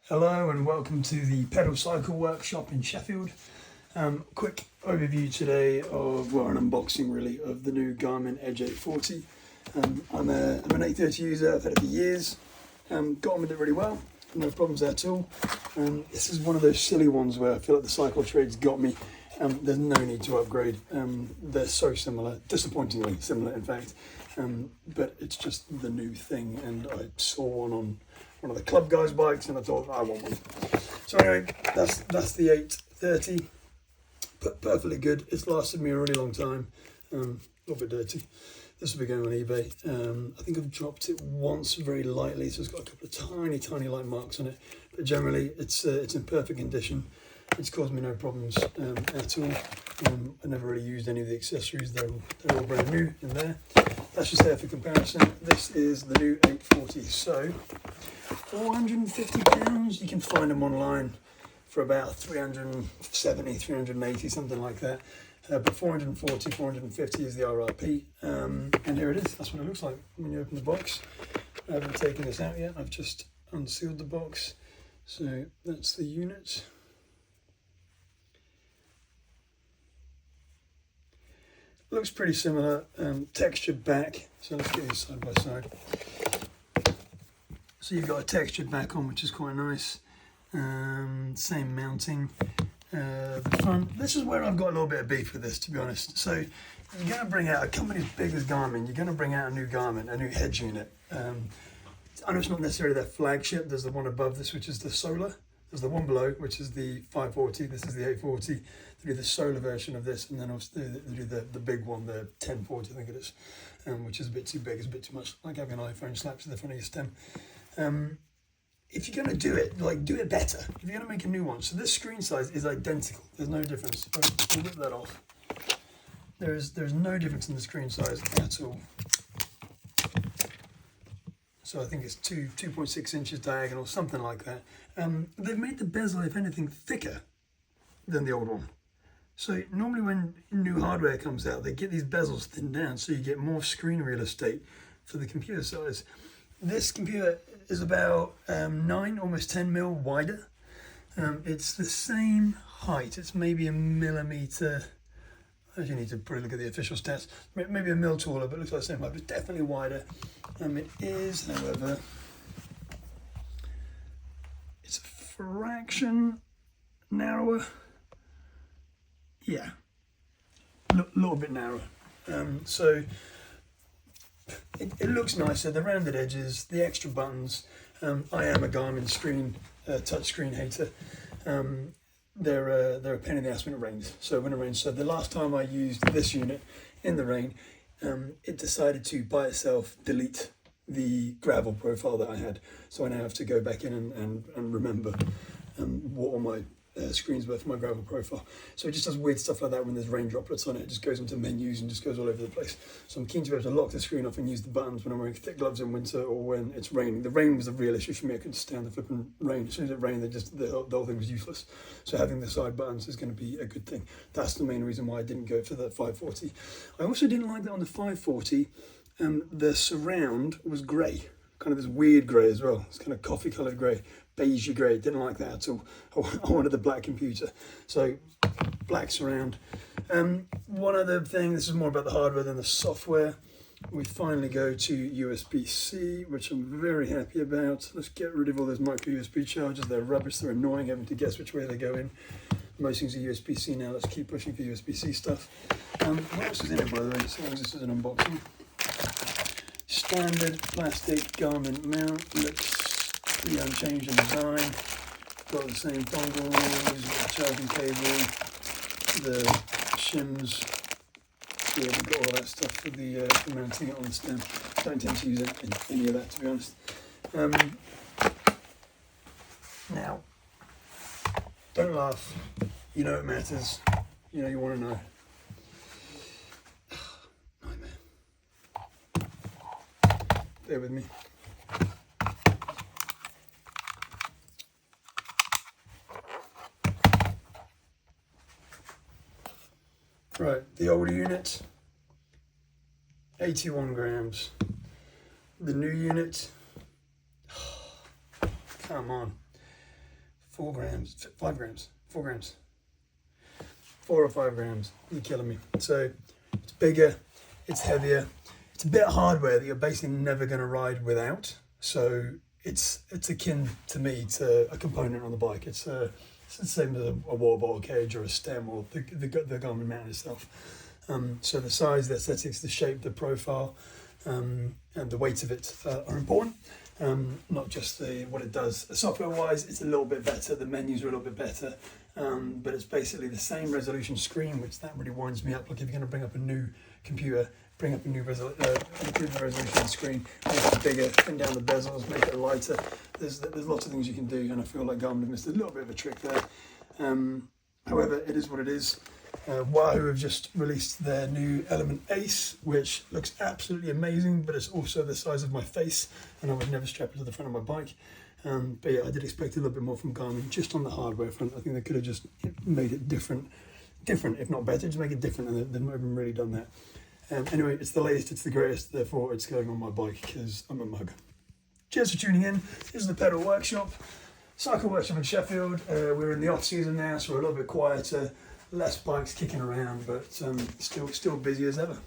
Hello and welcome to the Pedal Cycle Workshop in Sheffield. Quick overview today of, well, an unboxing really, of the new Garmin Edge 840. I'm an 830 user, I've had it for years, got on with it really well, no problems there at all. This is one of those silly ones where I feel like the cycle trade's got me. There's no need to upgrade. They're so similar, disappointingly similar in fact, but it's just the new thing, and I saw one on one of the club guys' bikes and I thought I want one. So anyway, that's the 830, but perfectly good. It's lasted me a really long time. A little bit dirty. This will be going on eBay. I think I've dropped it once very lightly, so it's got a couple of tiny light marks on it, but generally it's in perfect condition. It's caused me no problems at all. I never really used any of the accessories. They're all brand new in there. That's just there for comparison. This is the new 840. So £450. You can find them online for about 370, 380, something like that. But 440, 450 is the RRP. And here it is. That's what it looks like when you open the box. I haven't taken this out yet. I've just unsealed the box. So that's the unit. Looks pretty similar, textured back, so let's get these side by side. So you've got a textured back on, which is quite nice. Same mounting. The front, this is where I've got a little bit of beef with this, to be honest. So you're going to bring out, a company as big as Garmin, you're going to bring out a new Garmin, a new Edge unit. I know it's not necessarily their flagship. There's the one above this, which is the Solar. There's the one below, which is the 540. This is the 840. They do the solar version of this, and then also they do the big one, the 1040, I think it is, which is a bit too big. It's a bit too much like having an iPhone slapped to the front of your stem. If you're going to do it, do it better. If you're going to make a new one, so this screen size is identical. There's no difference. I'll rip that off. There's no difference in the screen size at all. So I think it's 2.6 inches diagonal, something like that. They've made the bezel, if anything, thicker than the old one. So normally when new hardware comes out, they get these bezels thinned down so you get more screen real estate for the computer size. This computer is about 9, almost 10 mil wider. It's the same height. It's maybe a millimeter. I actually need to probably look at the official stats. Maybe a mil taller, but it looks like the same height, but it's definitely wider. It is, however, it's a fraction narrower. Yeah, a little bit narrower. So it looks nicer. The rounded edges, the extra buttons. I am a Garmin touchscreen hater. They're a pain in the ass when it rains. So when it rains, so the last time I used this unit in the rain, it decided to by itself delete the gravel profile that I had. So I now have to go back in and remember what all my screens were for my gravel profile. So it just does weird stuff like that when there's rain droplets on it. It just goes into menus and just goes all over the place. So I'm keen to be able to lock the screen off and use the buttons when I'm wearing thick gloves in winter or when it's raining. The rain was the real issue for me. I couldn't stand the flipping rain. As soon as it rained, the whole thing was useless. So having the side buttons is going to be a good thing. That's the main reason why I didn't go for the 540. I also didn't like that on the 540. The surround was grey, kind of this weird grey as well. It's kind of coffee coloured grey, beigey grey. Didn't like that at all. I wanted the black computer, so black surround. One other thing, this is more about the hardware than the software. We finally go to USB-C, which I'm very happy about. Let's get rid of all those micro USB chargers. They're rubbish, they're annoying, having to guess which way they go in. Most things are USB-C now. Let's keep pushing for USB-C stuff. What else is in it, by the way? So this is an unboxing. Standard plastic Garmin mount, looks pretty unchanged in design. Got the same dongles, the charging cable, the shims. Yeah, we've got all that stuff for mounting it on the stem. Don't intend to use any of that, to be honest. Now, don't laugh. You know it matters. You know you want to know. Bear with me. Right, the older unit, 81 grams. The new unit, come on, 4 grams, 5 grams, 4 grams, 4 or 5 grams. You're killing me. So it's bigger, it's heavier, it's a bit of hardware that you're basically never going to ride without. So it's akin to me to a component on the bike. It's the same as a water bottle cage or a stem or the Garmin mount itself. So the size, the aesthetics, the shape, the profile, and the weight of it are important. Not just what it does. Software-wise, it's a little bit better. The menus are a little bit better, but it's basically the same resolution screen, which that really winds me up. Like if you're going to bring up a new computer, bring up a new improve the resolution of the screen, make it bigger, thin down the bezels, make it lighter. There's lots of things you can do, and I feel like Garmin have missed a little bit of a trick there. However, it is what it is. Wahoo have just released their new Element Ace, which looks absolutely amazing, but it's also the size of my face, and I would never strap it to the front of my bike. But yeah, I did expect a little bit more from Garmin, just on the hardware front. I think they could have just made it different, if not better, just make it different, and they've not even really done that. Anyway, it's the latest, it's the greatest, therefore it's going on my bike because I'm a mug. Cheers for tuning in. This is the Pedal Workshop, Cycle Workshop in Sheffield. We're in the off season now, so we're a little bit quieter. Less bikes kicking around, but still busy as ever.